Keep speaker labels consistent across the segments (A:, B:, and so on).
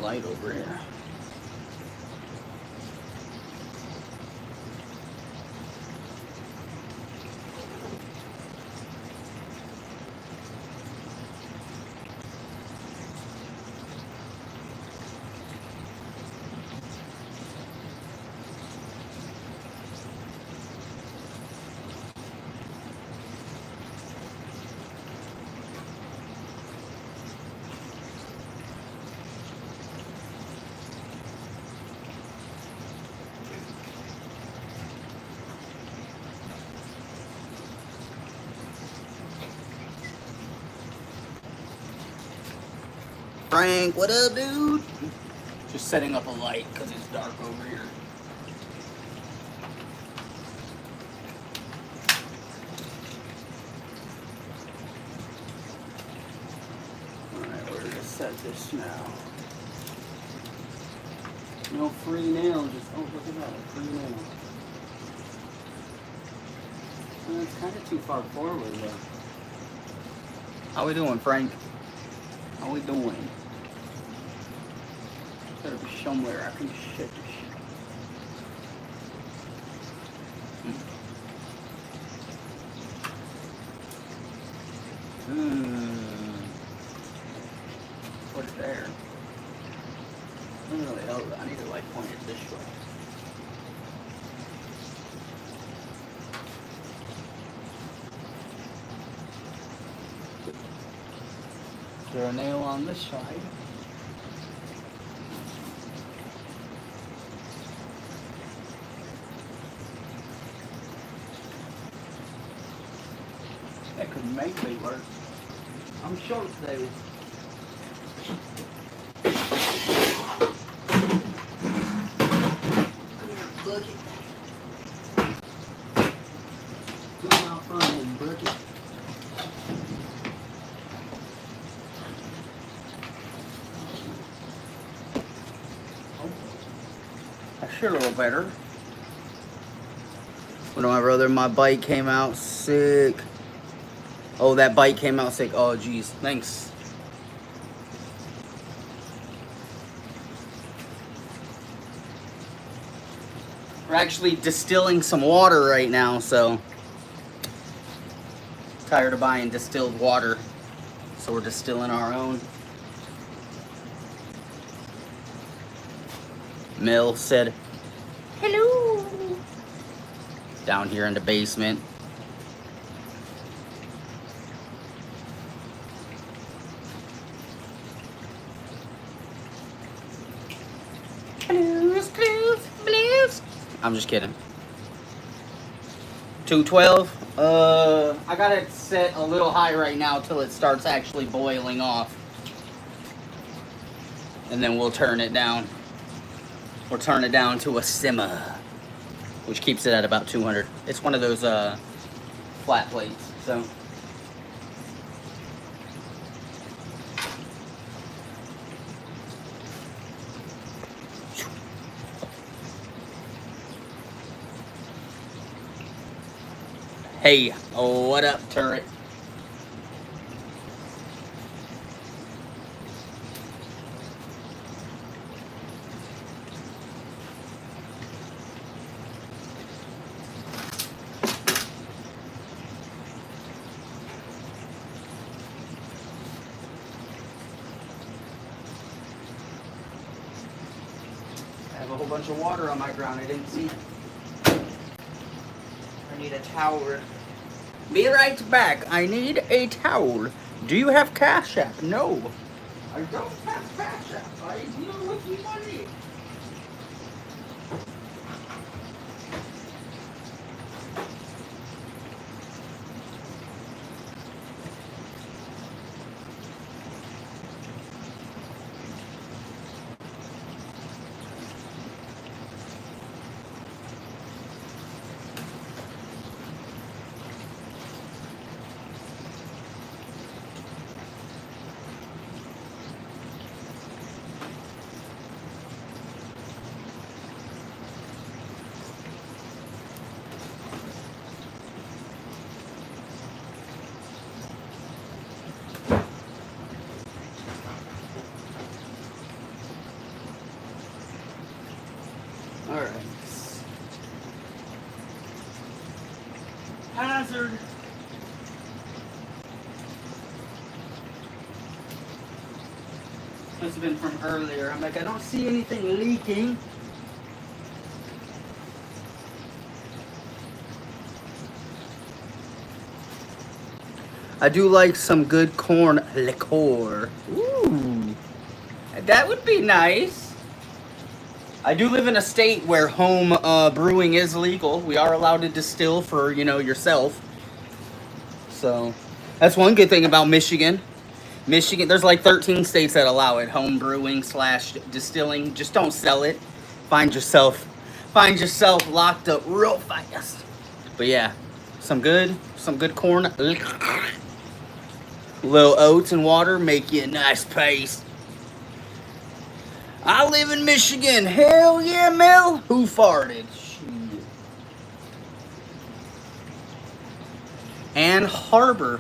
A: light over here. Frank, what up, dude? Just setting up a light because it's dark over here. Alright, we're gonna set this now. No free nail, just, oh, look at that, a free nail. Well, it's kind of too far forward, though. How we doing, Frank? How we doing? Better be somewhere I can shit this shit. Put it there. Doesn't really help. I need to like point it this way. Is there a nail on this side? That could make me work. I'm short today. Bucket. Come out front and bucket. I should a little better. What my brother, my bike came out sick. Oh, that bike came out sick. Oh, geez. Thanks. We're actually distilling some water right now, so tired of buying distilled water, so we're distilling our own. Mill said hello down here in the basement. Blues, blues, blues. I'm just kidding. 212. I got it set a little high right now till it starts actually boiling off, and then we'll turn it down. We'll turn it down to a simmer, which keeps it at about 200. It's one of those flat plates, so. Hey, oh, what up, turret? I have a whole bunch of water on my ground. I didn't see it. I need a towel. Be right back. I need a towel. Do you have Cash App? No. I don't have Cash App. I deal with the money. hazard. Must have been from earlier. I'm like, I don't see anything leaking. I do like some good corn liqueur. Ooh, that would be nice. I do live in a state where home brewing is legal. We are allowed to distill for, yourself. So that's one good thing about Michigan. Michigan, there's like 13 states that allow it, home brewing / distilling. Just don't sell it. Find yourself locked up real fast. But yeah, some good corn. Little oats and water make you a nice paste. I live in Michigan. Hell yeah, Mel. Who farted? Shit. Ann Harbor.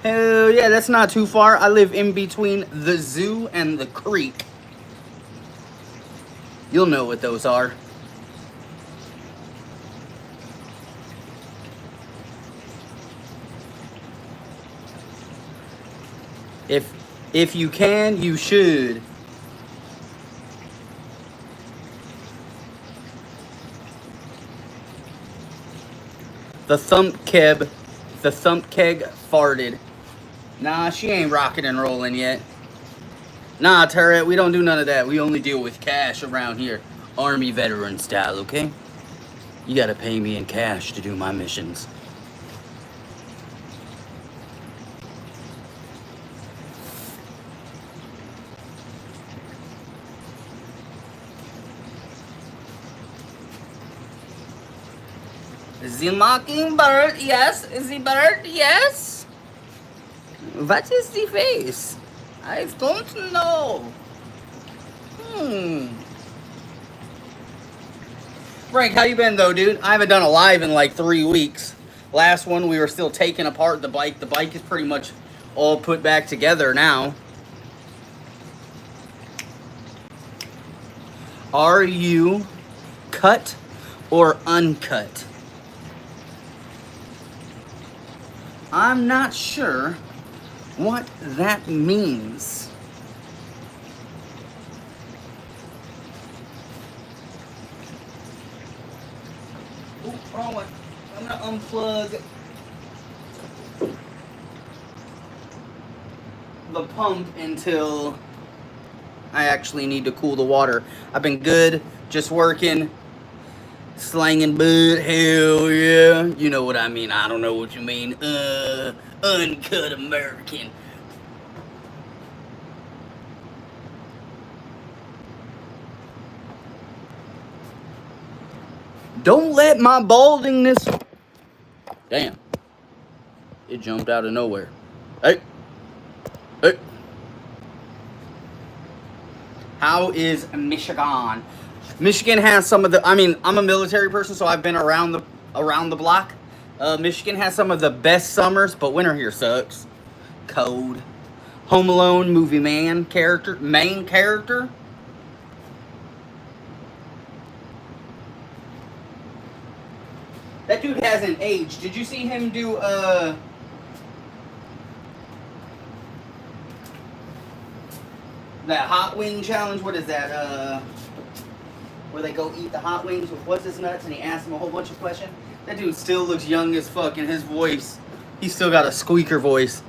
A: Hell yeah, that's not too far. I live in between the zoo and the creek. You'll know what those are. If you can, you should. The thump keg farted. Nah, she ain't rocking and rolling yet. Nah, turret, we don't do none of that. We only deal with cash around here. Army veteran style, okay? You gotta pay me in cash to do my missions. The mockingbird, yes. The bird, yes. What is the face? I don't know. Frank, how you been though, dude? I haven't done a live in like 3 weeks. Last one we were still taking apart the bike. The bike is pretty much all put back together now. Are you cut or uncut? I'm not sure what that means. Ooh, wrong one. I'm gonna unplug the pump until I actually need to cool the water. I've been good, just working, slanging bud, hell yeah. You know what I mean, I don't know what you mean. Uncut American. Don't let my baldingness... Damn. It jumped out of nowhere. Hey. Hey. How is Michigan? Michigan has some of the... I mean, I'm a military person, so I've been around the block. Michigan has some of the best summers, but winter here sucks. Cold. Home Alone movie main character. That dude hasn't aged. Did you see him do that hot wing challenge? What is that? Where they go eat the hot wings with what's his nuts and he asks him a whole bunch of questions? That dude still looks young as fuck, and his voice, he's still got a squeaker voice.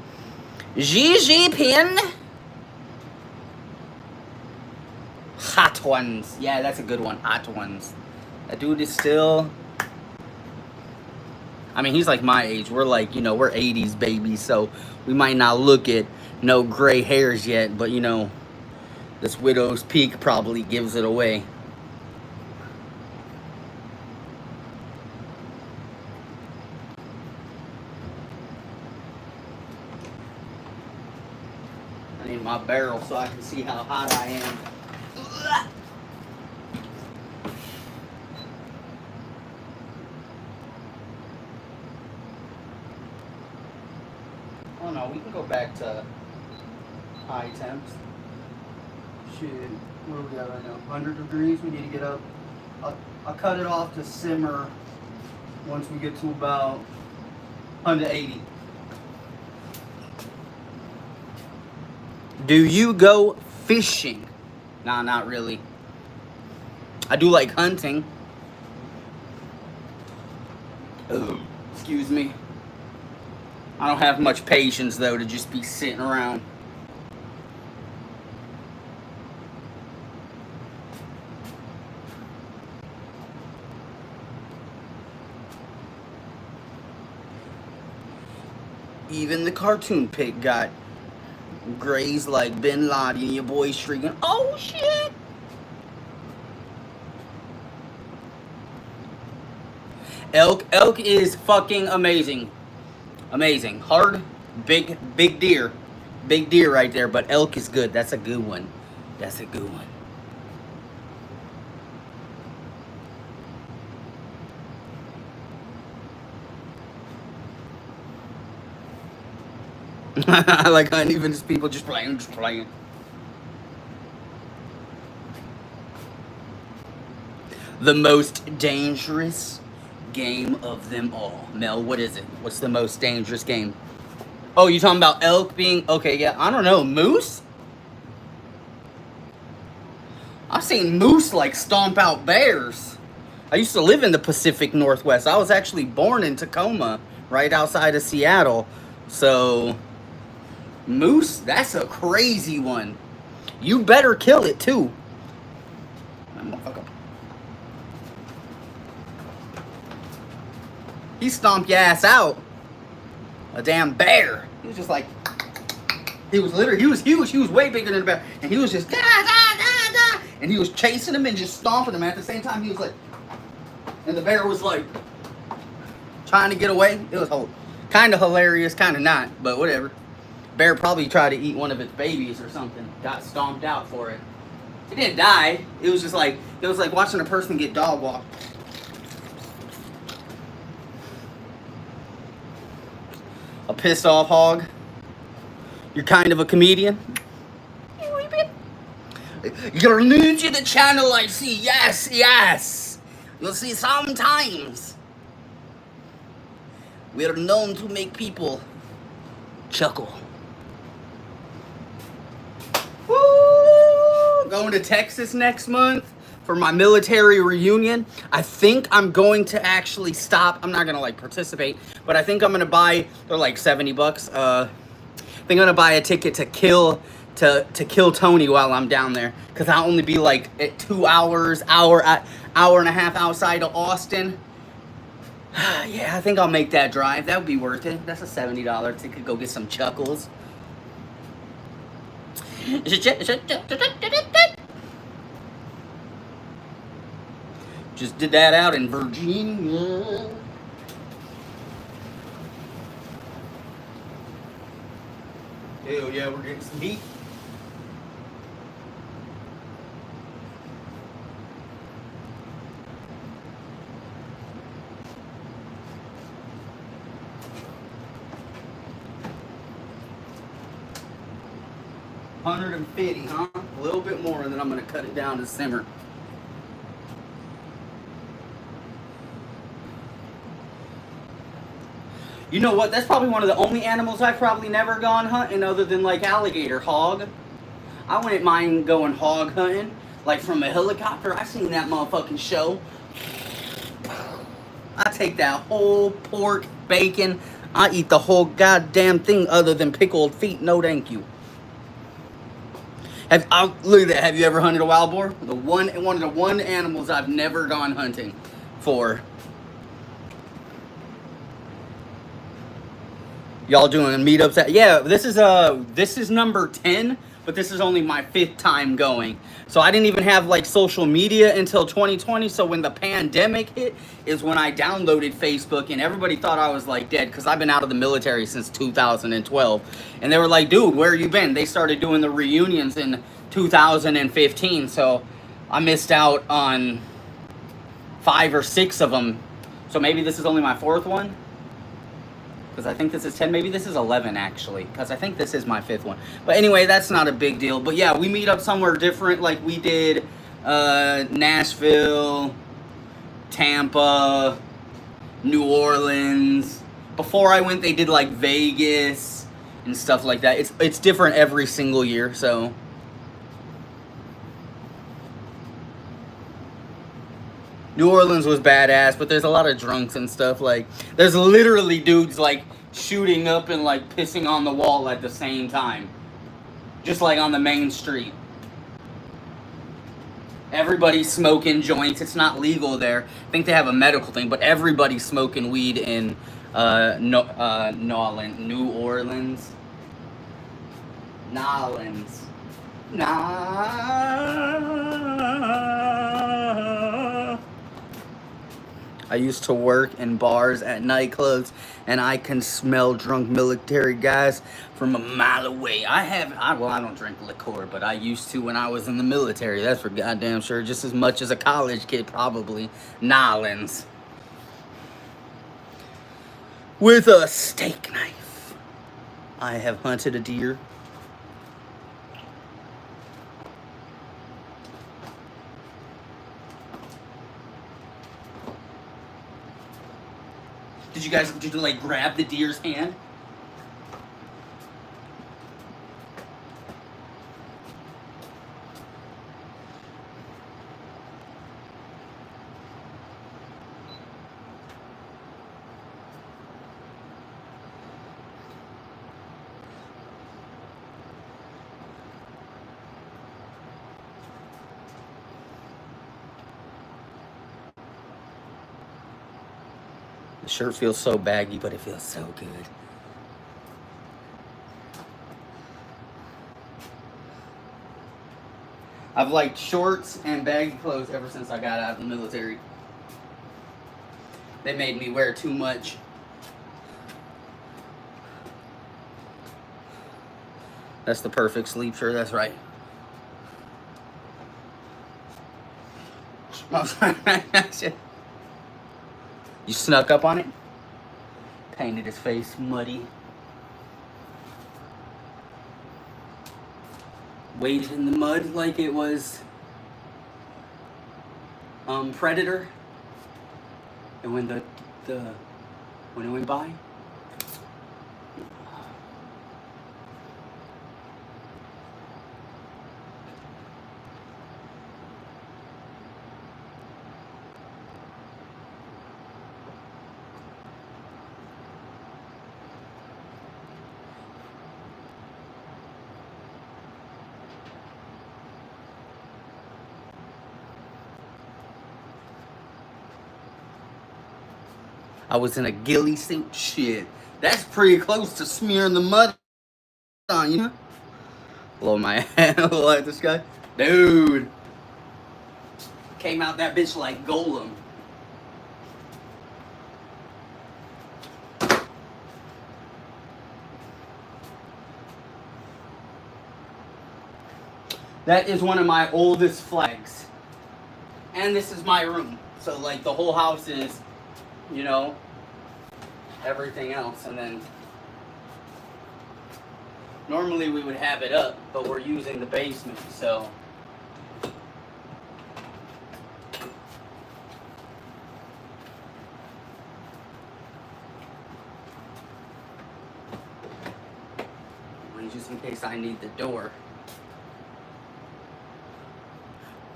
A: Gigi Pin. Hot Ones. Yeah, that's a good one. Hot Ones. That dude is still... I mean, he's like my age. We're like, we're 80s babies, so we might not look at no gray hairs yet, but, this widow's peak probably gives it away. I need my barrel so I can see how hot I am. Oh no, we can go back to high temps. Shit, what do we got right now? 100 degrees, we need to get up. I'll cut it off to simmer once we get to about 180. Do you go fishing? Nah, not really. I do like hunting. Ugh. Excuse me. I don't have much patience though to just be sitting around. Even the cartoon pig got grazed like Bin Laden. Your boy shrieking, "Oh shit!" Elk is fucking amazing. Amazing. Hard, big deer. Big deer right there, but elk is good. That's a good one. That's a good one. I like hunting, even just people just playing, The most dangerous game of them all. Mel, what is it? What's the most dangerous game? Oh, you talking about elk being... Okay, yeah, I don't know. Moose? I've seen moose, like, stomp out bears. I used to live in the Pacific Northwest. I was actually born in Tacoma, right outside of Seattle. So, moose, that's a crazy one. You better kill it, too. He stomped your ass out. A damn bear. He was just like... He was literally... He was huge. He was way bigger than a bear. And he was just... Da, da, da, da. And he was chasing him and just stomping him. At the same time, he was like... And the bear was like... Trying to get away. It was kind of hilarious, kind of not. But whatever. Bear probably tried to eat one of its babies or something. Got stomped out for it. It didn't die. It was just like... It was like watching a person get dog walked. A pissed off hog. You're kind of a comedian. You're new to the channel, I see. Yes, yes. You'll see sometimes we're known to make people chuckle. Woo! Going to Texas next month for my military reunion. I think I'm going to actually stop. I'm not gonna like participate, but I think I'm gonna buy. They're like $70. I think I'm gonna buy a ticket to kill Tony while I'm down there, because I'll only be like at 2 hours, hour and a half outside of Austin. Yeah, I think I'll make that drive. That would be worth it. That's a $70 ticket. Go get some chuckles. Just did that out in Virginia. Hell yeah, we're getting some heat. $150, huh? A little bit more, and then I'm gonna cut it down to simmer. You know what? That's probably one of the only animals I've probably never gone hunting other than like alligator. Hog. I wouldn't mind going hog hunting. Like from a helicopter. I seen that motherfucking show. I take that whole pork, bacon. I eat the whole goddamn thing other than pickled feet. No thank you. Look at that. Have you ever hunted a wild boar? One of the one animals I've never gone hunting for. Y'all doing meetups? Yeah, this is number 10, but this is only my 5th time going. So I didn't even have like social media until 2020. So when the pandemic hit is when I downloaded Facebook, and everybody thought I was like dead because I've been out of the military since 2012. And they were like, dude, where you been? They started doing the reunions in 2015. So I missed out on 5 or 6 of them. So maybe this is only my 4th one. Because I think this is 10, maybe this is 11 actually, because I think this is my 5th one. But anyway, that's not a big deal. But yeah, we meet up somewhere different, like we did Nashville, Tampa, New Orleans. before I went, they did like Vegas and stuff like that. It's different every single year, so. New Orleans was badass, but there's a lot of drunks and stuff. Like, there's literally dudes like shooting up and like pissing on the wall at the same time, just like on the main street. Everybody's smoking joints. It's not legal there. I think they have a medical thing, but everybody's smoking weed in New Orleans. Nolans. Nah. I used to work in bars at nightclubs, and I can smell drunk military guys from a mile away. I don't drink liqueur, but I used to when I was in the military. That's for goddamn sure. Just as much as a college kid, probably. Nolans. With a steak knife. I have hunted a deer. Did you like grab the deer's hand? The shirt feels so baggy, but it feels so good. I've liked shorts and baggy clothes ever since I got out of the military. They made me wear too much. That's the perfect sleep shirt, that's right. You snuck up on it? Painted his face muddy. Waded in the mud like it was Predator. And when when it went by. I was in a ghillie suit. Shit, that's pretty close to smearing the mud on you. Blow my hand like this guy, dude. Came out that bitch like Golem. That is one of my oldest flags, and this is my room. So like the whole house is, you know, everything else. And then normally we would have it up, but we're using the basement, so just in case I need the door.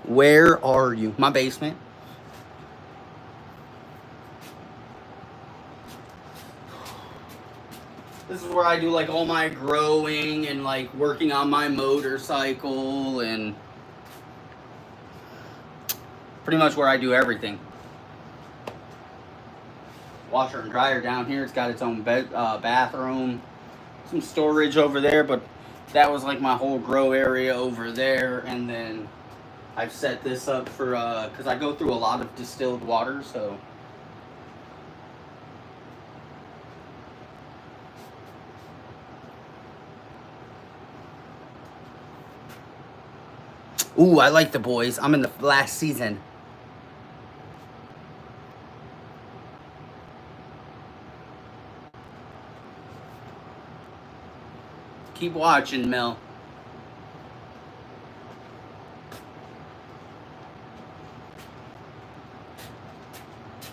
A: Where are you? My basement. This is where I do like all my growing and like working on my motorcycle and pretty much where I do everything. Washer and dryer down here. It's got its own bed, bathroom, some storage over there, but that was like my whole grow area over there. And then I've set this up for, because I go through a lot of distilled water, so. Ooh, I like The Boys. I'm in the last season. Keep watching, Mel.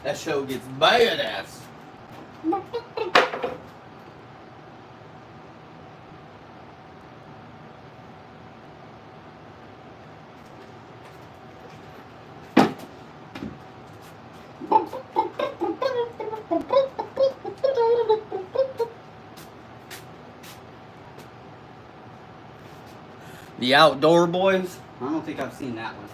A: That show gets badass. The Outdoor Boys. I don't think I've seen that one.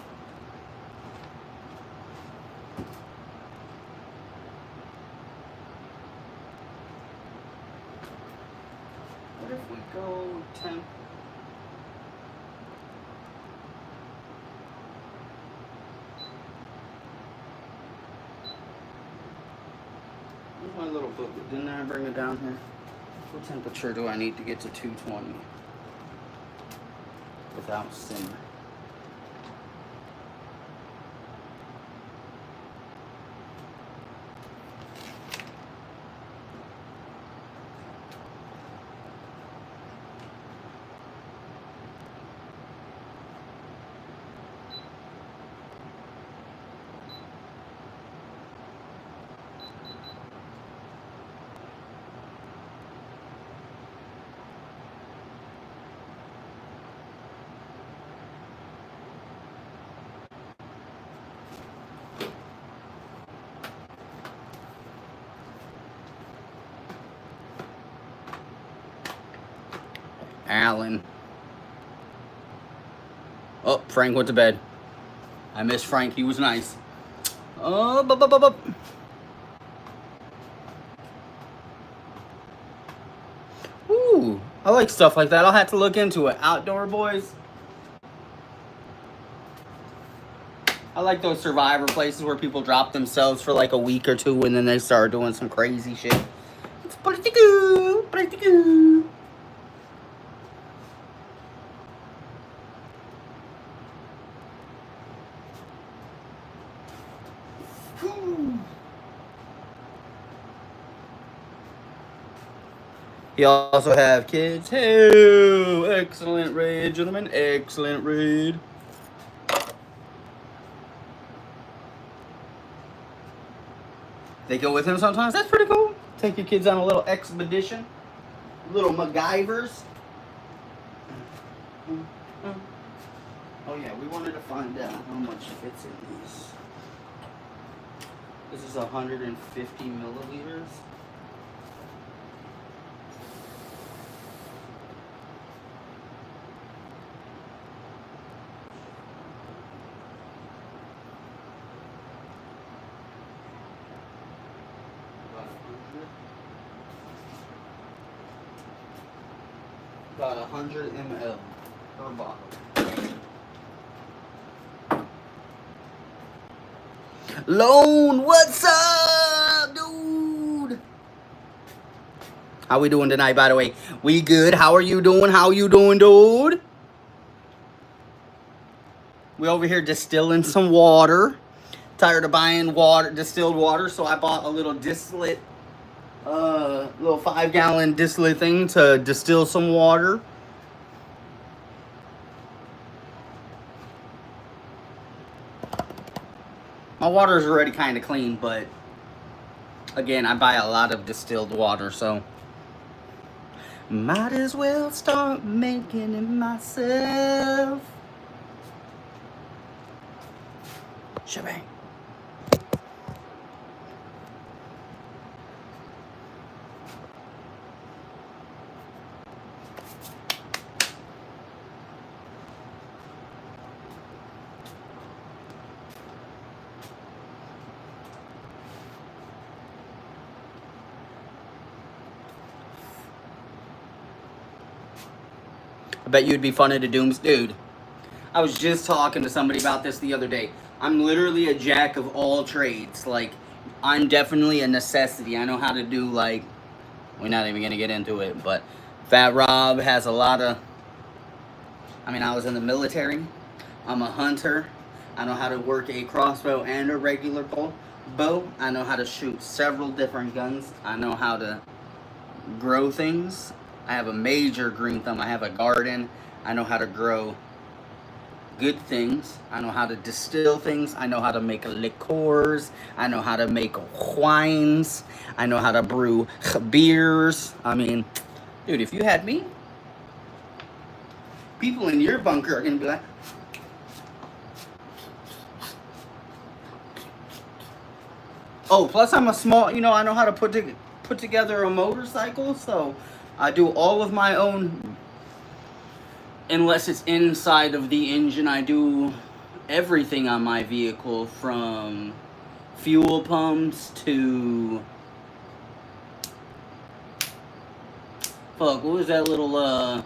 A: What if we go temp? Where's my little booklet? Didn't I bring it down here? What temperature do I need to get to 220 without simmer? Alan. Oh, Frank went to bed. I miss Frank. He was nice. Oh, Ooh, I like stuff like that. I'll have to look into it. Outdoor Boys. I like those survivor places where people drop themselves for like a week or two and then they start doing some crazy shit. It's political. You also have kids. Hey, excellent raid, gentlemen. Excellent raid. They go with him sometimes. That's pretty cool. Take your kids on a little expedition. Little MacGyvers. Oh yeah, we wanted to find out how much fits in these. This is 150 milliliters. About 100 ml per bottle. Lone, what's up, dude? How we doing tonight, by the way? We good. How are you doing? How you doing, dude? We over here distilling some water. Tired of buying water, distilled water, so I bought a little distillate, little 5-gallon distillate thing to distill some water. My water is already kind of clean, but again, I buy a lot of distilled water, so might as well start making it myself. Shebang. I bet you'd be fun at a Dooms. Dude, I was just talking to somebody about this the other day. I'm literally a jack of all trades. Like, I'm definitely a necessity. I know how to do, like, we're not even going to get into it, but Phat Rob has a lot of, I mean, I was in the military. I'm a hunter. I know how to work a crossbow and a regular bow. I know how to shoot several different guns. I know how to grow things. I have a major green thumb. I have a garden. I know how to grow good things. I know how to distill things. I know how to make liqueurs. I know how to make wines. I know how to brew beers. I mean, dude, if you had me, people in your bunker are going to be like, Oh, plus I'm a small, I know how to put together a motorcycle, so I do all of my own. Unless it's inside of the engine, I do everything on my vehicle from fuel pumps to fuck. What was that little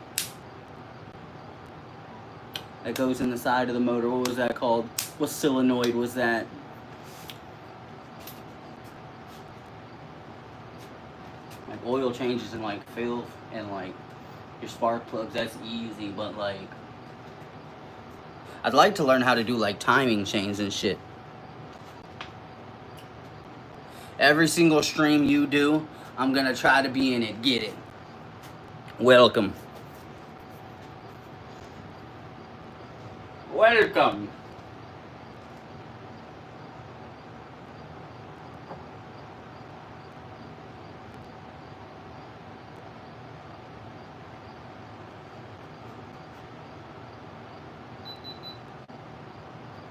A: that goes in the side of the motor? What was that called? What solenoid was that? Like oil changes and like filth and like your spark plugs, that's easy, but like I'd like to learn how to do like timing chains and shit. Every single stream you do, I'm gonna try to be in it. Get it. Welcome. Welcome.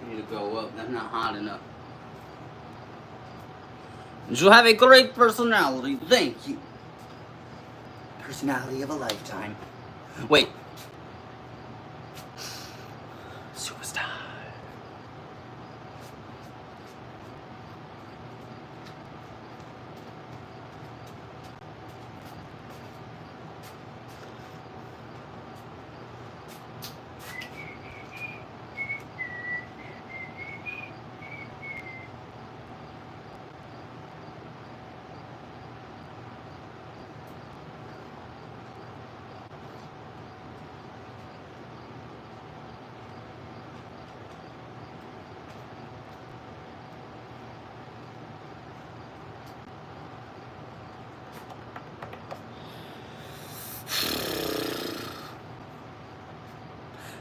A: Need to go up. That's not hot enough. You have a great personality. Thank you. Personality of a lifetime. Wait. Superstar.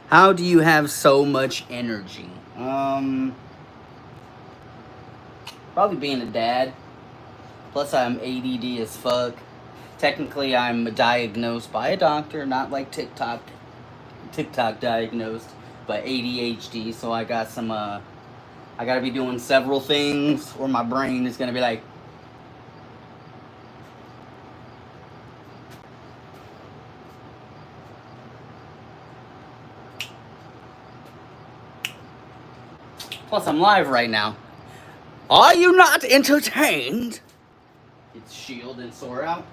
A: How do you have so much energy? Probably being a dad. Plus, I'm ADD as fuck. Technically, I'm diagnosed by a doctor, not like TikTok diagnosed, but ADHD. So I got some. I gotta be doing several things, or my brain is gonna be like. Plus, I'm live right now. Are you not entertained? It's Shield and Sore out.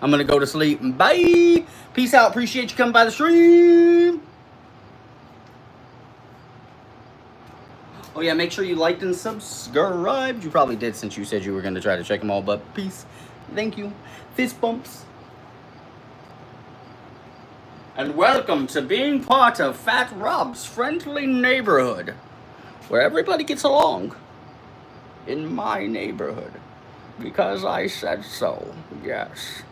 A: I'm gonna go to sleep. Bye. Peace out. Appreciate you coming by the stream. Oh yeah, make sure you liked and subscribed. You probably did since you said you were gonna try to check them all. But peace. Thank you. Fist bumps. And welcome to being part of Phat Robs' friendly neighborhood, where everybody gets along. In my neighborhood, because I said so. Yes.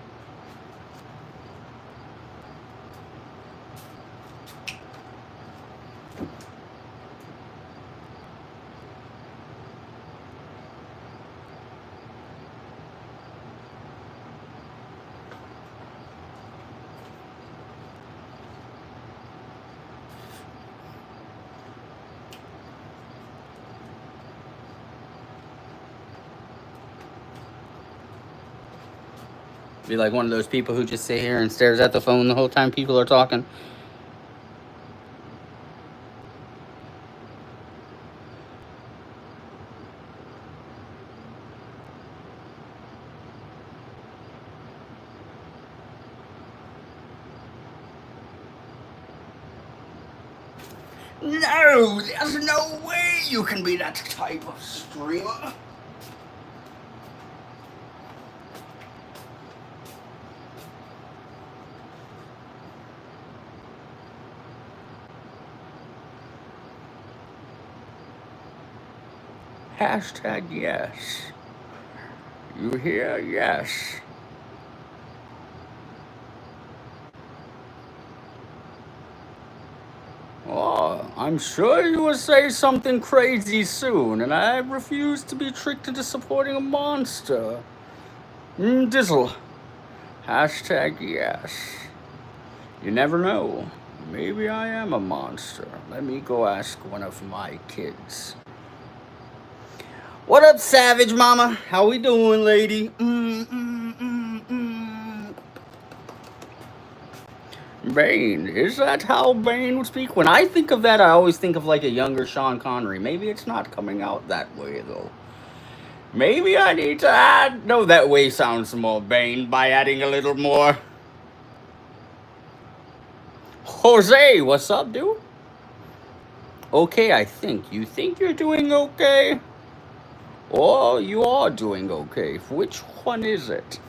A: Be like one of those people who just sit here and stares at the phone the whole time people are talking. No, there's no way you can be that type of streamer. Hashtag yes. You hear? Yes. Oh, I'm sure you will say something crazy soon, and I refuse to be tricked into supporting a monster. Dizzle. Hashtag yes. You never know. Maybe I am a monster. Let me go ask one of my kids. What up, Savage Mama? How we doing, lady? Bane. Is that how Bane would speak? When I think of that, I always think of like a younger Sean Connery. Maybe it's not coming out that way, though. Maybe I need to add. No, that way sounds more Bane by adding a little more. Jose, what's up, dude? Okay, I think. You think you're doing okay? Oh, you are doing okay. Which one is it?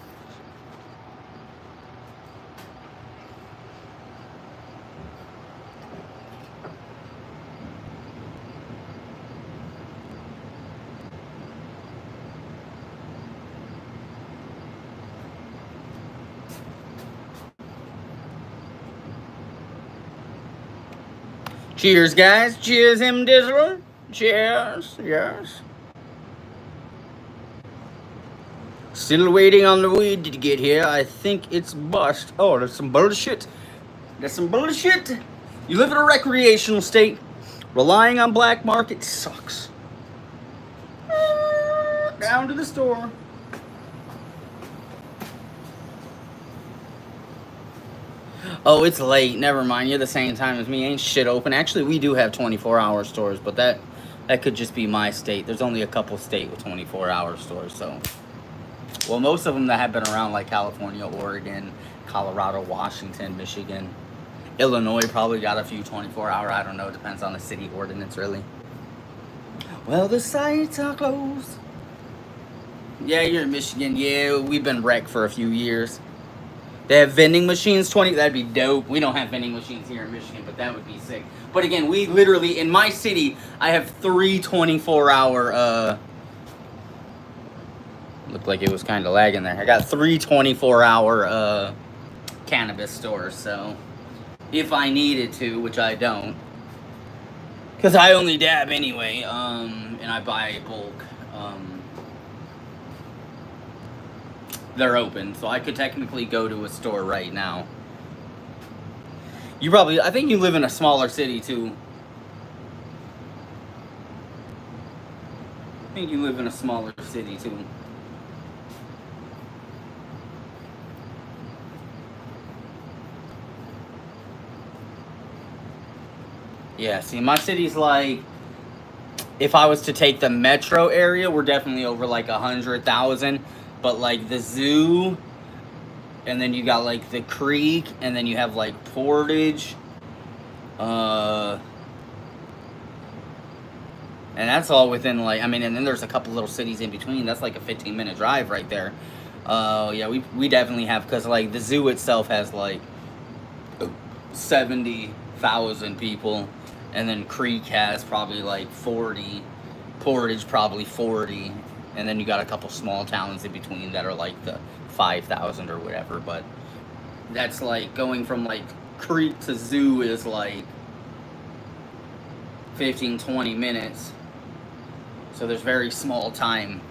A: Cheers, guys. Cheers, him Dizzler. Cheers. Yes. Still waiting on the weed to get here. I think it's bust. Oh, that's some bullshit. That's some bullshit. You live in a recreational state. Relying on black market sucks. Down to the store. Oh, it's late. Never mind. You're the same time as me. Ain't shit open. Actually, we do have 24-hour stores, but that could just be my state. There's only a couple states with 24-hour stores, so. Well, most of them that have been around, like California, Oregon, Colorado, Washington, Michigan. Illinois probably got a few 24-hour. I don't know. It depends on the city ordinance, really. Well, the sites are closed. Yeah, you're in Michigan. Yeah, we've been wrecked for a few years. They have vending machines, 20. That'd be dope. We don't have vending machines here in Michigan, but that would be sick. But again, we literally, in my city, I have 3 24-hour, looked like it was kind of lagging there. I got 3 24-hour, cannabis stores, so if I needed to, which I don't, because I only dab anyway, and I buy bulk, they're open, so I could technically go to a store right now. You probably, I think you live in a smaller city too. I think you live in a smaller city too. Yeah, see, my city's like, if I was to take the metro area, we're definitely over like 100,000. But like the zoo, and then you got like the creek, and then you have like Portage, and that's all within like, I mean, and then there's a couple little cities in between. That's like a 15-minute drive right there. Yeah, we definitely have, because like the zoo itself has like 70,000 people, and then Creek has probably like 40, Portage probably 40. And then you got a couple small towns in between that are like the 5,000 or whatever. But that's like going from like Creek to zoo is like 15, 20 minutes. So there's very small time.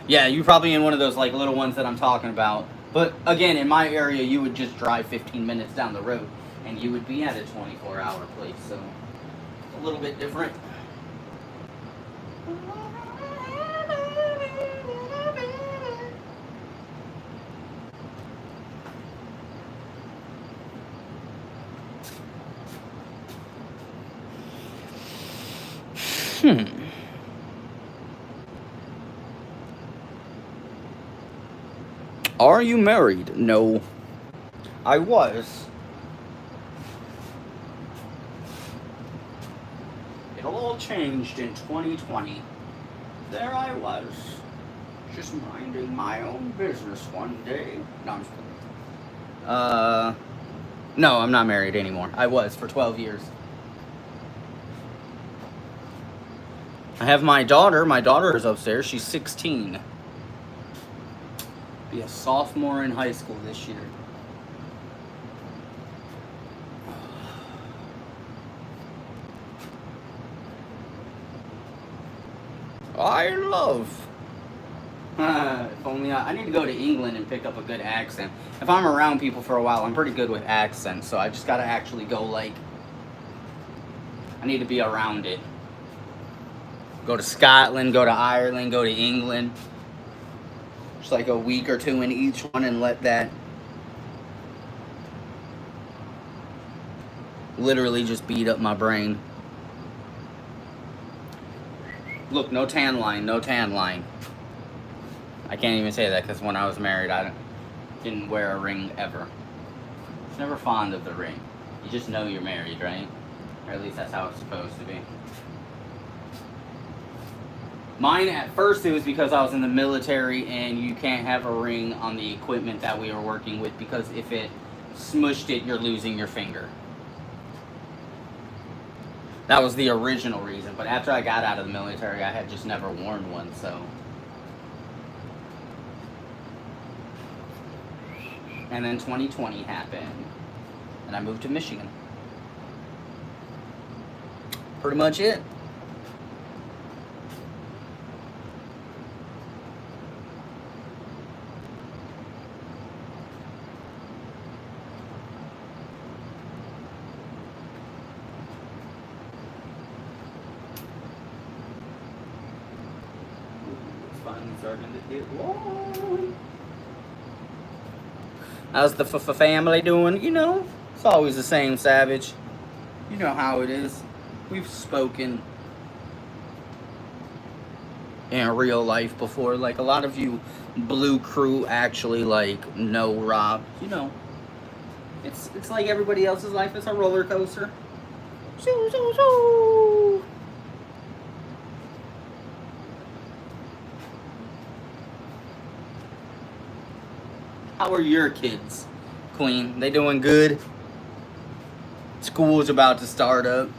A: Yeah, you're probably in one of those like little ones that I'm talking about. But again, in my area, you would just drive 15 minutes down the road and you would be at a 24-hour place. So it's a little bit different. Are you married? No. I was. It all changed in 2020. There I was, just minding my own business one day. No, I'm just kidding. No, I'm not married anymore. I was for 12 years. I have my daughter. My daughter is upstairs. She's 16. Be a sophomore in high school this year. I love If only I need to go to England and pick up a good accent. If I'm around people for a while, I'm pretty good with accents, so I just gotta actually go, like, I need to be around it. Go to Scotland, go to Ireland, go to England. Just like a week or two in each one and let that literally just beat up my brain. Look, no tan line, no tan line. I can't even say that because when I was married, I didn't wear a ring ever. I was never fond of the ring. You just know you're married, right? Or at least that's how it's supposed to be. Mine, at first, it was because I was in the military and you can't have a ring on the equipment that we were working with because if it smushed it, you're losing your finger. That was the original reason. But after I got out of the military, I had just never worn one, so. And then 2020 happened, and I moved to Michigan. Pretty much it. It's finally starting to get warm. How's the family doing? You know, it's always the same, Savage. You know how it is. We've spoken in real life before. Like, a lot of you Blue Crew actually, like, know Rob. You know, it's like everybody else's life. It's a roller coaster. Shoo, shoo, shoo. How are your kids, Queen? They doing good? School's about to start up.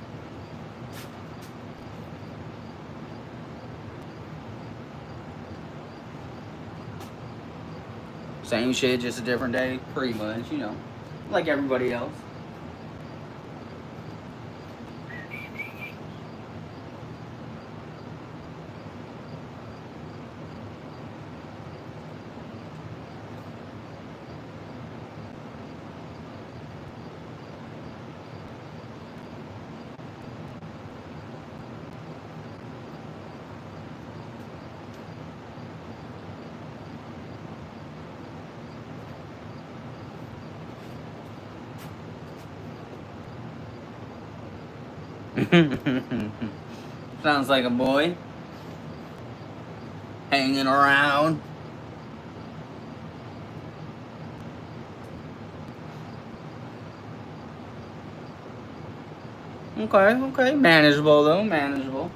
A: Same shit, just a different day, pretty much, you know, like everybody else. Sounds like a boy hanging around. Okay, manageable though, manageable.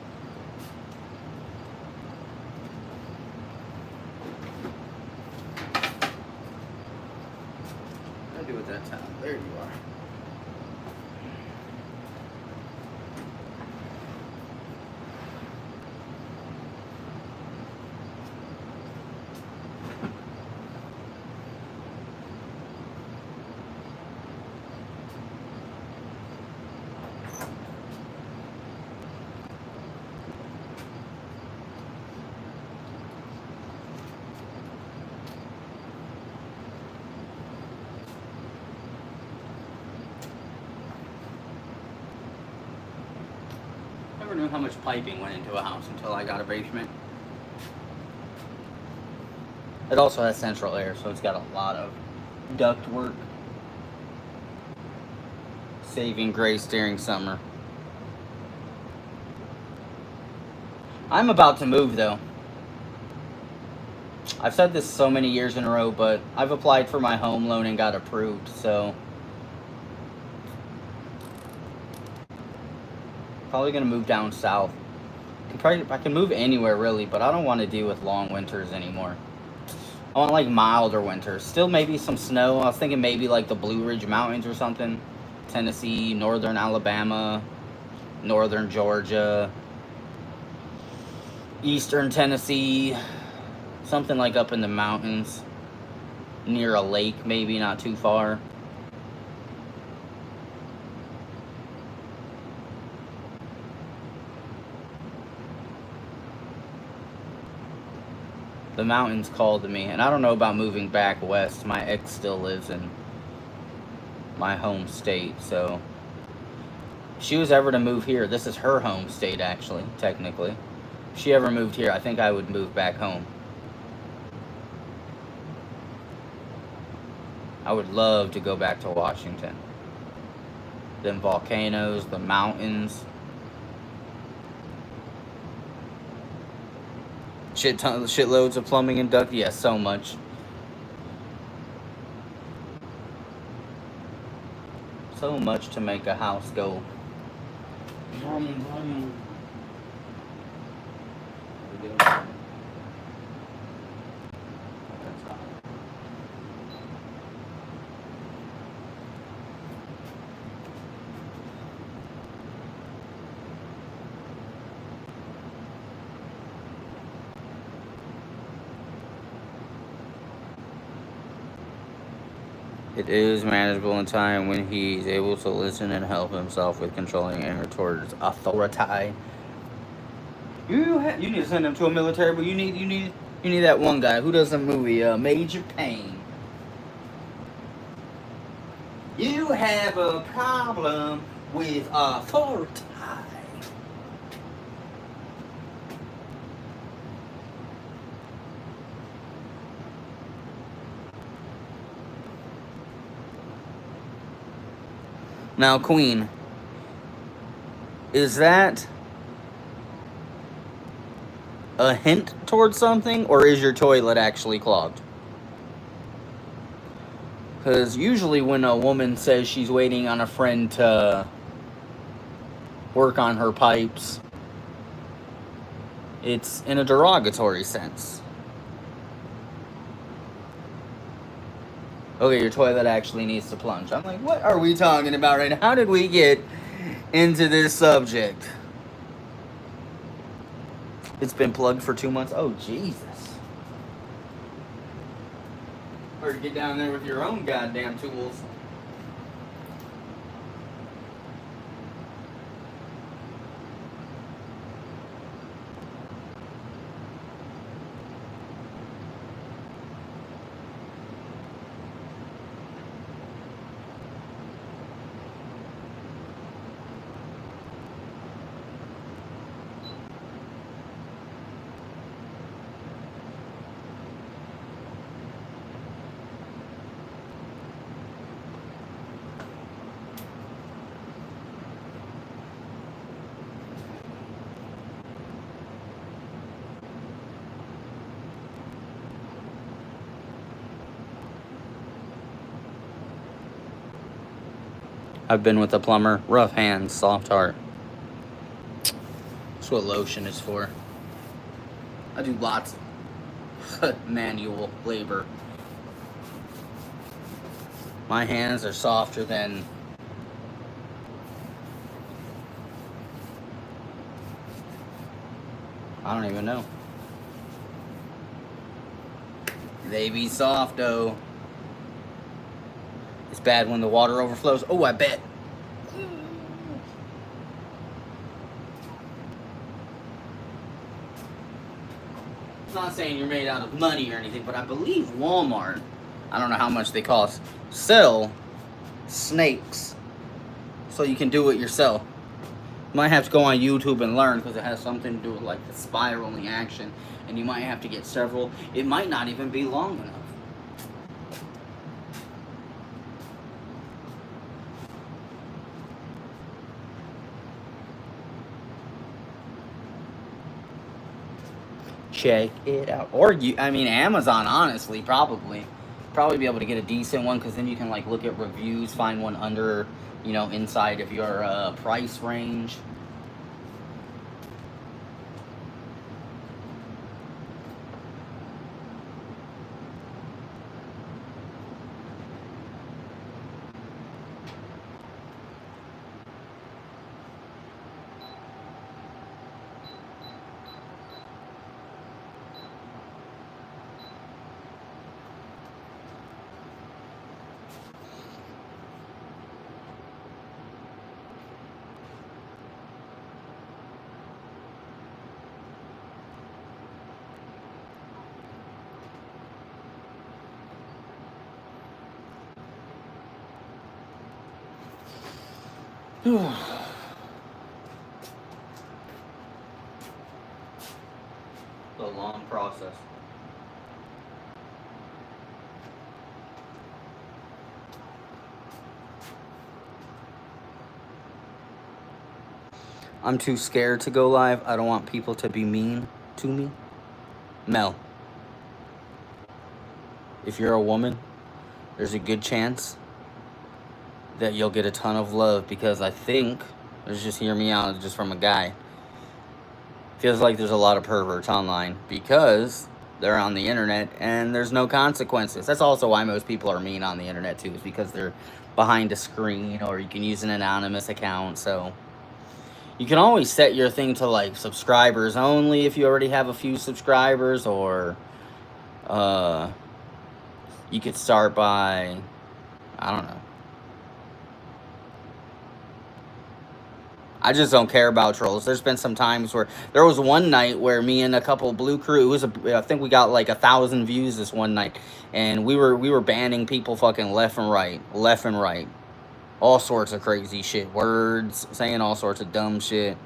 A: What did I do with that towel? There you are. Never knew how much piping went into a house until I got a basement. It also has central air, so it's got a lot of duct work. Saving grace during summer. I'm about to move though. I've said this so many years in a row, but I've applied for my home loan and got approved, so probably gonna move down south. I can move anywhere really, but I don't want to deal with long winters anymore. I want like milder winters. Still maybe some snow. I was thinking maybe like the Blue Ridge Mountains or something. Tennessee, northern Alabama, northern Georgia, eastern Tennessee, something like up in the mountains, near a lake maybe, not too far. The mountains called to me, and I don't know about moving back west. My ex still lives in my home state, so if she was ever to move here, this is her home state actually, technically. If she ever moved here, I think I would move back home. I would love to go back to Washington. Them volcanoes, the mountains. Shitloads of plumbing and duct. Yes, so much. So much to make a house go. Vroom, vroom. It is manageable in time when he's able to listen and help himself with controlling anger towards authority. You need to send him to a military, but you need that one guy who does the movie Major Payne. You have a problem with authority. Now, Queen, is that a hint towards something, or is your toilet actually clogged? Because usually when a woman says she's waiting on a friend to work on her pipes, it's in a derogatory sense. Okay, your toilet actually needs to plunge. I'm like, what are we talking about right now? How did we get into this subject? It's been plugged for 2 months. Oh, Jesus. Or get down there with your own goddamn tools. I've been with a plumber. Rough hands, soft heart. That's what lotion is for. I do lots of manual labor. My hands are softer than... I don't even know. They be soft, though. It's bad when the water overflows. Oh, I bet. I'm not saying you're made out of money or anything, but I believe Walmart, I don't know how much they cost, sell snakes so you can do it yourself. You might have to go on YouTube and learn because it has something to do with like the spiraling action, and you might have to get several. It might not even be long enough. Check it out. Or Amazon, honestly, probably be able to get a decent one, because then you can like look at reviews, find one under, inside of your price range. It's a long process. I'm too scared to go live. I don't want people to be mean to me. Mel, if you're a woman, there's a good chance that you'll get a ton of love because I think, let's just hear me out just from a guy, feels like there's a lot of perverts online because they're on the internet and there's no consequences. That's also why most people are mean on the internet too, is because they're behind a screen or you can use an anonymous account. So you can always set your thing to like subscribers only if you already have a few subscribers, or you could start by, I don't know. I just don't care about trolls. There's been some times where there was one night where me and a couple of Blue Crew, I think we got like 1,000 views this one night, and we were banning people fucking left and right, all sorts of crazy shit, words, saying all sorts of dumb shit.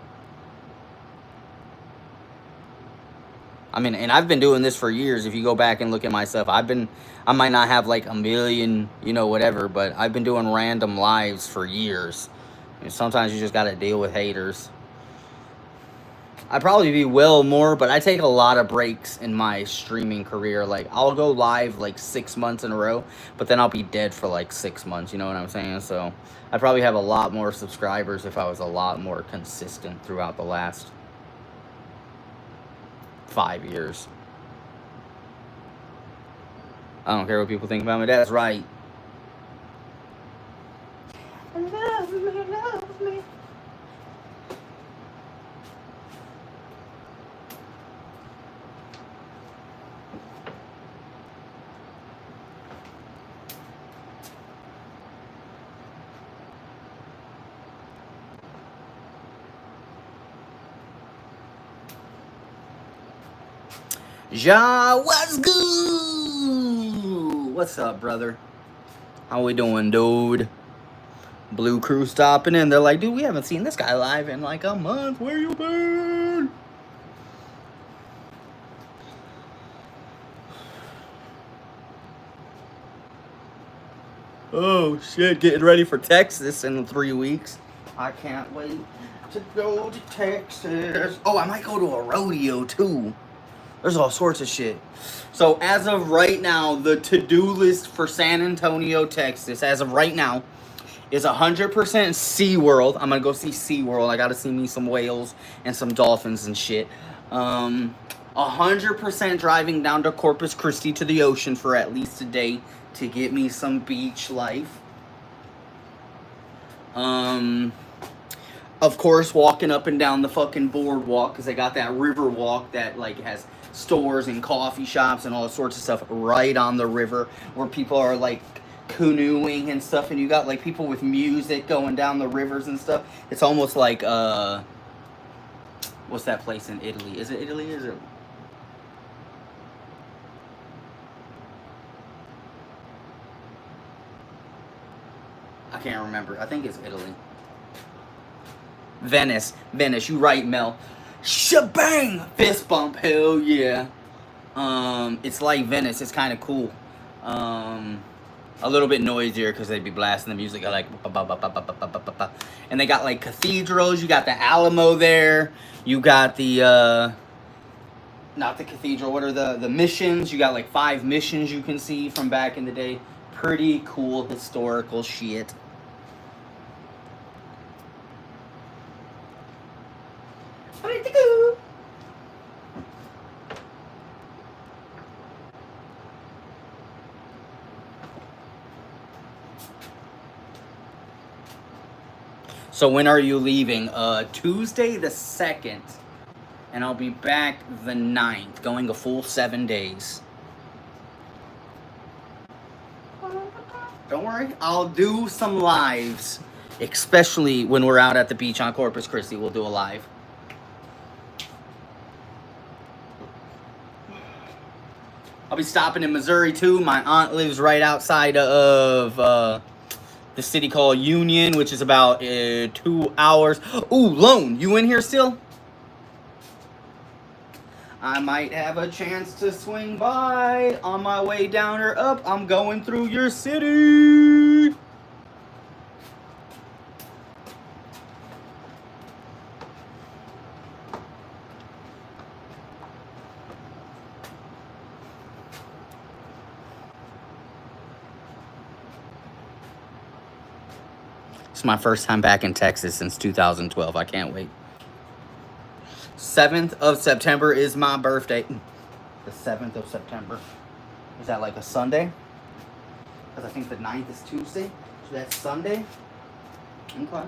A: I mean, and I've been doing this for years. If you go back and look at my stuff, I might not have like a million, whatever, but I've been doing random lives for years. And sometimes you just gotta deal with haters. I'd probably be well more, but I take a lot of breaks in my streaming career. Like, I'll go live like 6 months in a row, but then I'll be dead for like 6 months, you know what I'm saying? So I'd probably have a lot more subscribers if I was a lot more consistent throughout the last 5 years. I don't care what people think about me. That's right. Love me, love me. Ja, what's good? What's up, brother? How we doing, dude? Blue Crew stopping in. They're like, dude, we haven't seen this guy live in like a month. Where you been? Oh, shit. Getting ready for Texas in 3 weeks. I can't wait to go to Texas. Oh, I might go to a rodeo, too. There's all sorts of shit. So, as of right now, the to-do list for San Antonio, Texas, as of right now, is 100% SeaWorld. I'm going to go see SeaWorld. I got to see me some whales and some dolphins and shit. 100% driving down to Corpus Christi to the ocean for at least a day to get me some beach life. Of course, walking up and down the fucking boardwalk, because they got that river walk that like has stores and coffee shops and all sorts of stuff right on the river where people are like canoeing and stuff, and you got like people with music going down the rivers and stuff. It's almost like what's that place in Italy? Is it Italy? Is it? I can't remember. I think it's Italy. Venice. You right, Mel. Shebang! Fist bump. Hell yeah. It's like Venice. It's kind of cool. A little bit noisier because they'd be blasting the music like, and they got like cathedrals. You got the Alamo there. You got the not the cathedral. What are the missions? You got like 5 missions you can see from back in the day. Pretty cool historical shit. So when are you leaving? Tuesday the 2nd. And I'll be back the 9th, going a full 7 days. Don't worry, I'll do some lives. Especially when we're out at the beach on Corpus Christi, we'll do a live. I'll be stopping in Missouri too. My aunt lives right outside of the city called Union, which is about 2 hours. Ooh, Lone, you in here still? I might have a chance to swing by on my way down or up. I'm going through your city. It's my first time back in Texas since 2012. I can't wait. 7th of September is my birthday. The 7th of September. Is that like a Sunday? Because I think the 9th is Tuesday. So that's Sunday. Okay.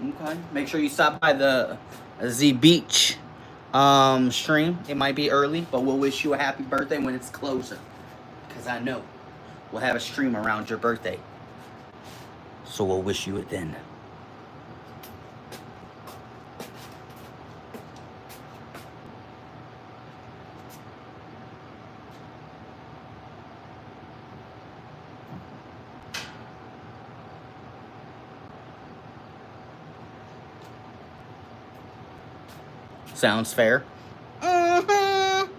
A: Okay. Make sure you stop by the Z Beach stream. It might be early, but we'll wish you a happy birthday when it's closer. Because I know we'll have a stream around your birthday. So we'll wish you it then. Sounds fair. Mm-hmm.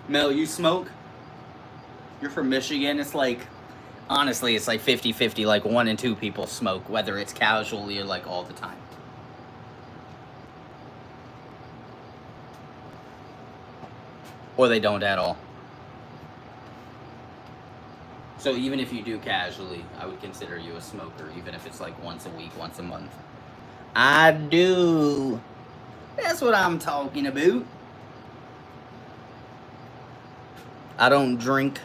A: Mel, you smoke? You're from Michigan. It's like, honestly, it's like 50-50. Like 1 and 2 people smoke, whether it's casually or like all the time. Or they don't at all. So even if you do casually, I would consider you a smoker, even if it's like once a week, once a month. I do. That's what I'm talking about. I don't drink.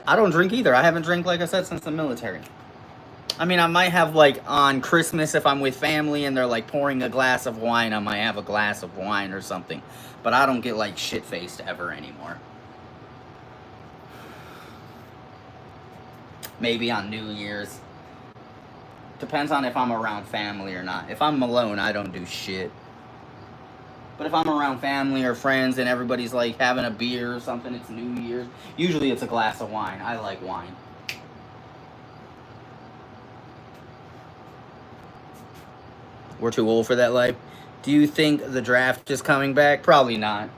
A: I don't drink either. I haven't drank, like I said, since the military. I mean, I might have, like, on Christmas, if I'm with family and they're, like, pouring a glass of wine, I might have a glass of wine or something. But I don't get, like, shit-faced ever anymore. Maybe on New Year's. Depends on if I'm around family or not. If I'm alone, I don't do shit. But if I'm around family or friends and everybody's like having a beer or something, it's New Year's. Usually it's a glass of wine. I like wine. We're too old for that life. Do you think the draft is coming back? Probably not.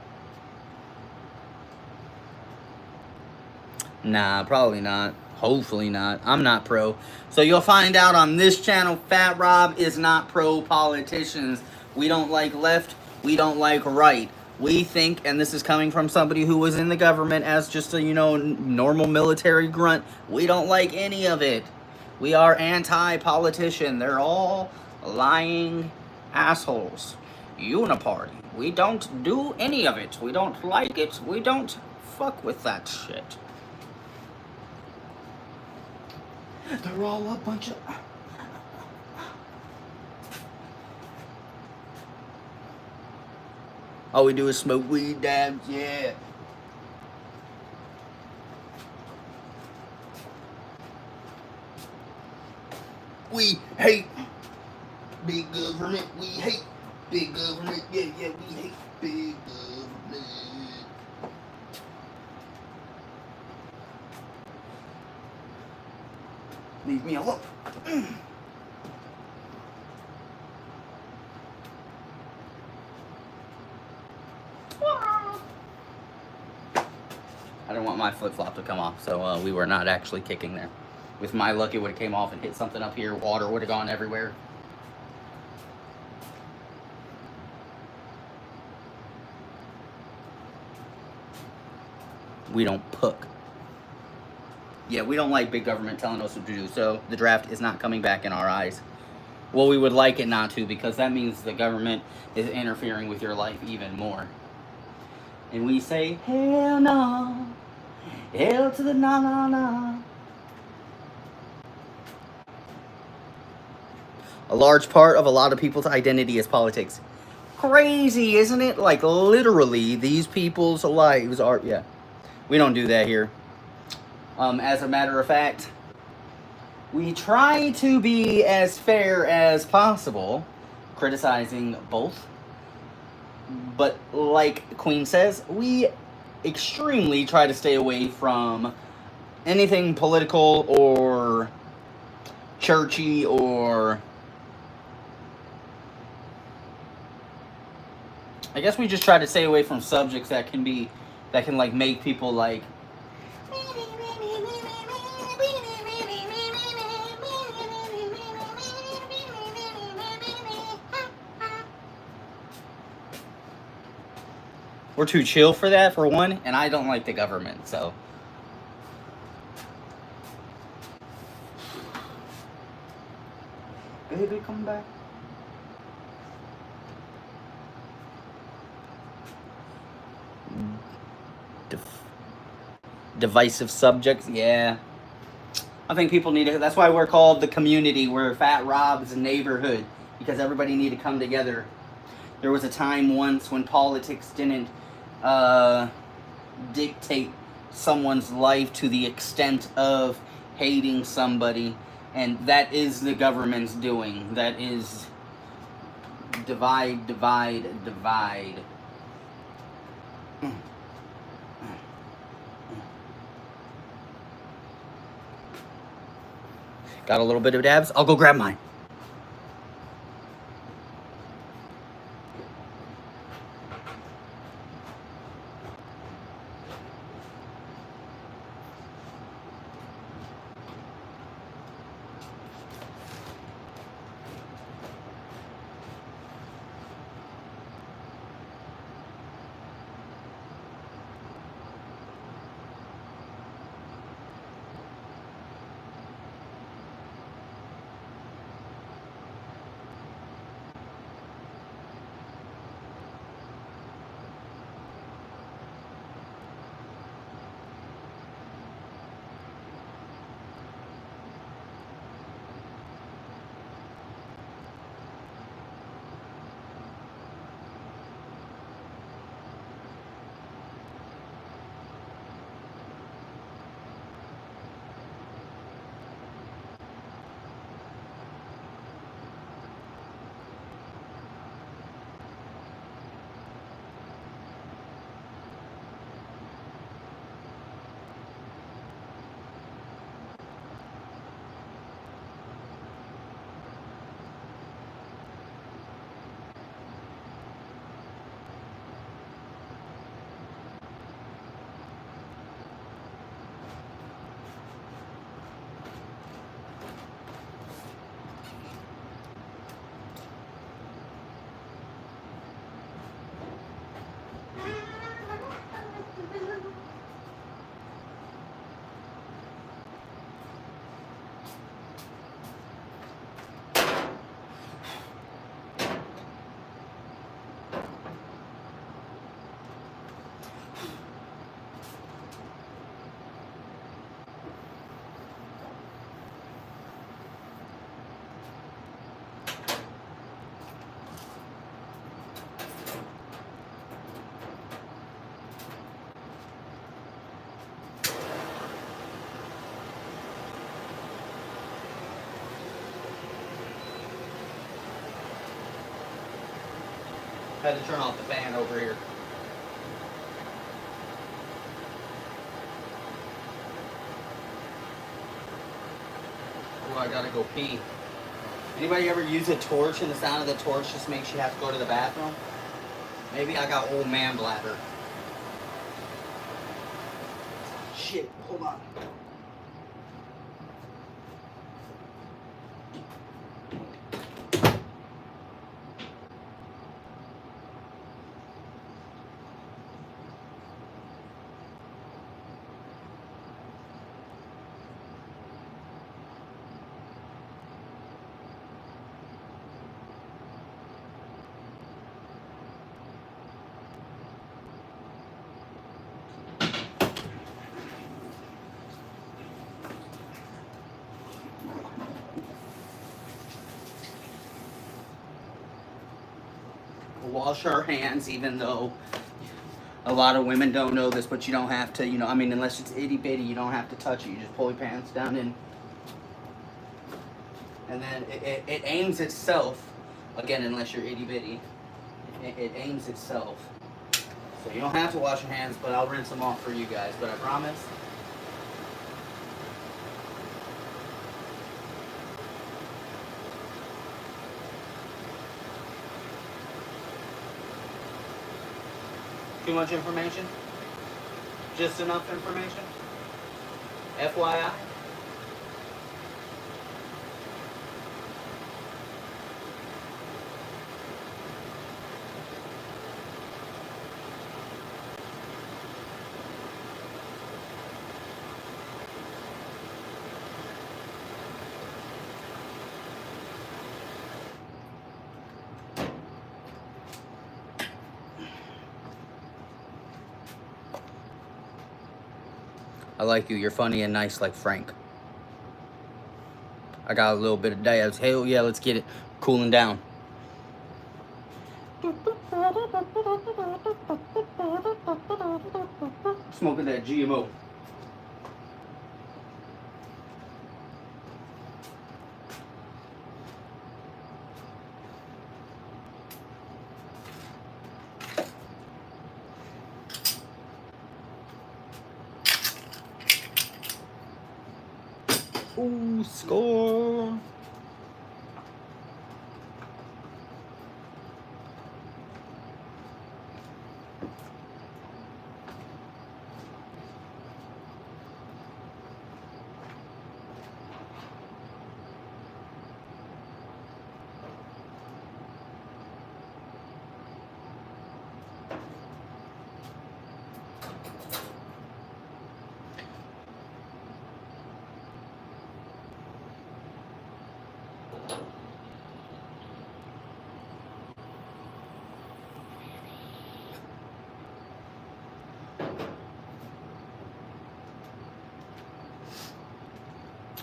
A: Nah, probably not. Hopefully not. I'm not pro. So you'll find out on this channel, Phat Rob is not pro politicians. We don't like left. We don't like right. We think, and this is coming from somebody who was in the government as just a, normal military grunt, we don't like any of it. We are anti-politician. They're all lying assholes. Uniparty. We don't do any of it. We don't like it. We don't fuck with that shit. They're all a bunch of... All we do is smoke weed, dabs, yeah. We hate big government. We hate big government. Yeah, we hate big government. Leave me alone. I didn't want my flip-flop to come off, so we were not actually kicking there. With my luck, it would have came off and hit something up here. Water would have gone everywhere. We don't puck. Yeah, we don't like big government telling us what to do, so the draft is not coming back in our eyes. Well, we would like it not to, because that means the government is interfering with your life even more. And we say, hell no. Hell to the no. A large part of a lot of people's identity is politics. Crazy, isn't it? Like, literally, these people's lives are... Yeah, we don't do that here. As a matter of fact, we try to be as fair as possible. criticizing both. But like Queen says, we extremely try to stay away from anything political or churchy or... I guess we just try to stay away from subjects that can like make people like... We're too chill for that, for one, and I don't like the government, so... Baby, come back. Divisive subjects, yeah. I think people need to... That's why we're called the community. We're Phat Robs neighborhood, because everybody need to come together. There was a time once when politics didn't dictate someone's life to the extent of hating somebody, and that is the government's doing. That is divide, divide, divide. Got a little bit of dabs? I'll go grab mine. Had to turn off the fan over here. Oh, I gotta go pee. Anybody ever use a torch and the sound of the torch just makes you have to go to the bathroom? Maybe I got old man bladder. Shit, hold on. Wash our hands, even though a lot of women don't know this, but you don't have to, I mean, unless it's itty bitty, you don't have to touch it. You just pull your pants down and then it aims itself Again, unless you're itty bitty, it aims itself. So you don't have to wash your hands, but I'll rinse them off for you guys. But I promise. Too much information? Just enough information? FYI? I like you. You're funny and nice like Frank. I got a little bit of dabs. Hell yeah, let's get it. Cooling down. Smoking that GMO. Ooh, score.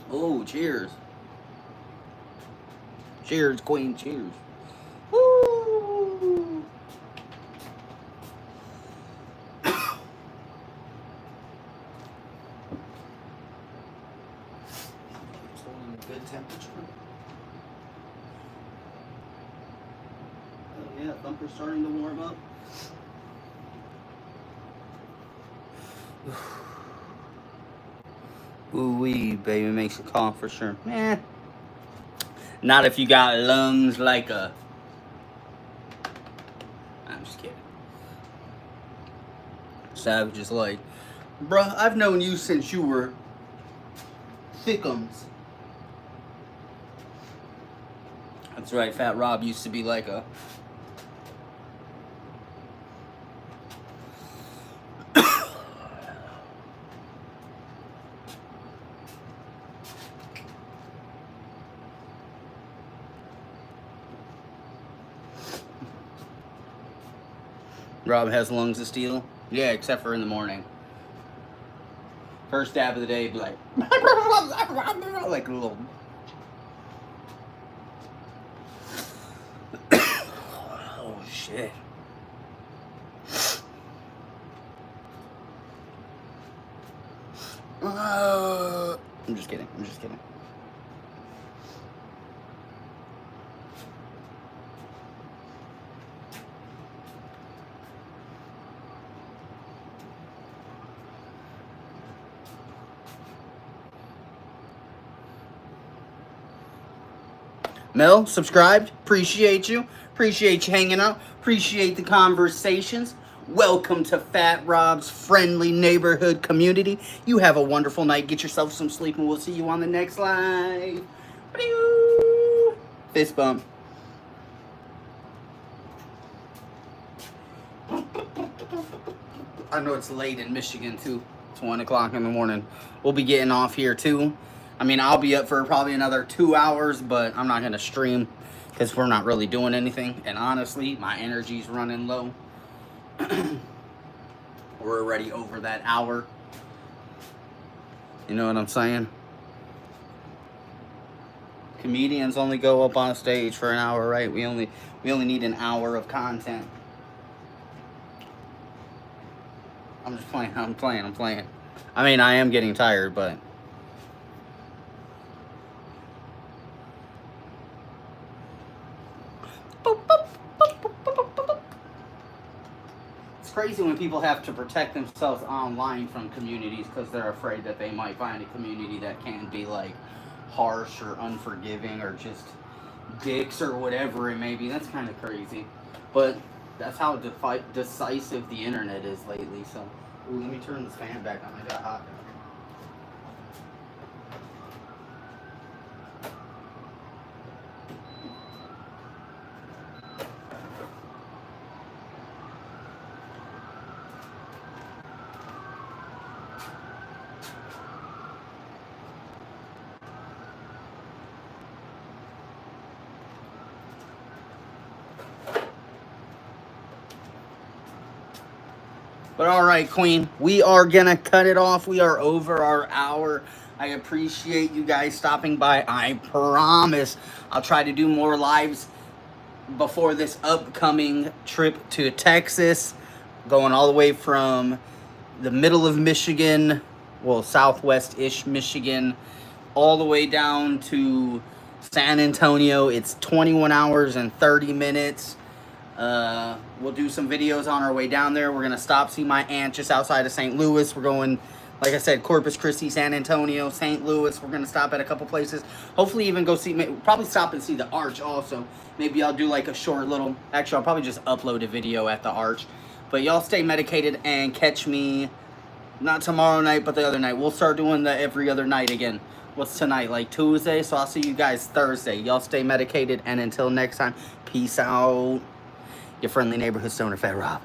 A: Oh, cheers. Cheers, Queen, cheers. Woo! It's holding a good temperature. Oh yeah, thumper's starting to warm up. Ooh-wee, baby, makes you cough for sure. Eh. Not if you got lungs like a... I'm just kidding. Savage is like, bruh, I've known you since you were thickums. That's right, Phat Rob used to be like a... Rob has lungs of steel? Yeah, except for in the morning. First dab of the day, be like... like a little... Oh, shit. I'm just kidding. I'm just kidding. Mel, subscribed. Appreciate you. Appreciate you hanging out. Appreciate the conversations. Welcome to Phat Robs' friendly neighborhood community. You have a wonderful night. Get yourself some sleep, and we'll see you on the next live. Fist bump. I know it's late in Michigan, too. It's 1 o'clock in the morning. We'll be getting off here, too. I mean, I'll be up for probably another 2 hours, but I'm not going to stream because we're not really doing anything. And honestly, my energy's running low. We're already over that hour. You know what I'm saying? Comedians only go up on stage for an hour, right? We only need an hour of content. I'm just playing. I'm playing. I mean, I am getting tired, but... It's crazy when people have to protect themselves online from communities because they're afraid that they might find a community that can be like harsh or unforgiving or just dicks or whatever it may be. That's kind of crazy. But that's how decisive the internet is lately. So, ooh, let me turn this fan back on. I got hot down here. But all right, Queen, we are gonna cut it off. We are over our hour. I appreciate you guys stopping by. I promise I'll try to do more lives before this upcoming trip to Texas, going all the way from the middle of Michigan, well, southwest-ish Michigan, all the way down to San Antonio. It's 21 hours and 30 minutes. We'll do some videos on our way down there. We're gonna stop, see my aunt just outside of St. Louis. We're going, like I said, Corpus Christi, San Antonio, St. Louis. We're gonna stop at a couple places. Hopefully even go see, probably stop and see the Arch also. Maybe I'll do like a short little, actually I'll probably just upload a video at the Arch. But y'all stay medicated and catch me, not tomorrow night, but the other night. We'll start doing the every other night again. What's tonight, like Tuesday? So I'll see you guys Thursday. Y'all stay medicated, and until next time, peace out. Your friendly neighborhood stoner, Phat Rob.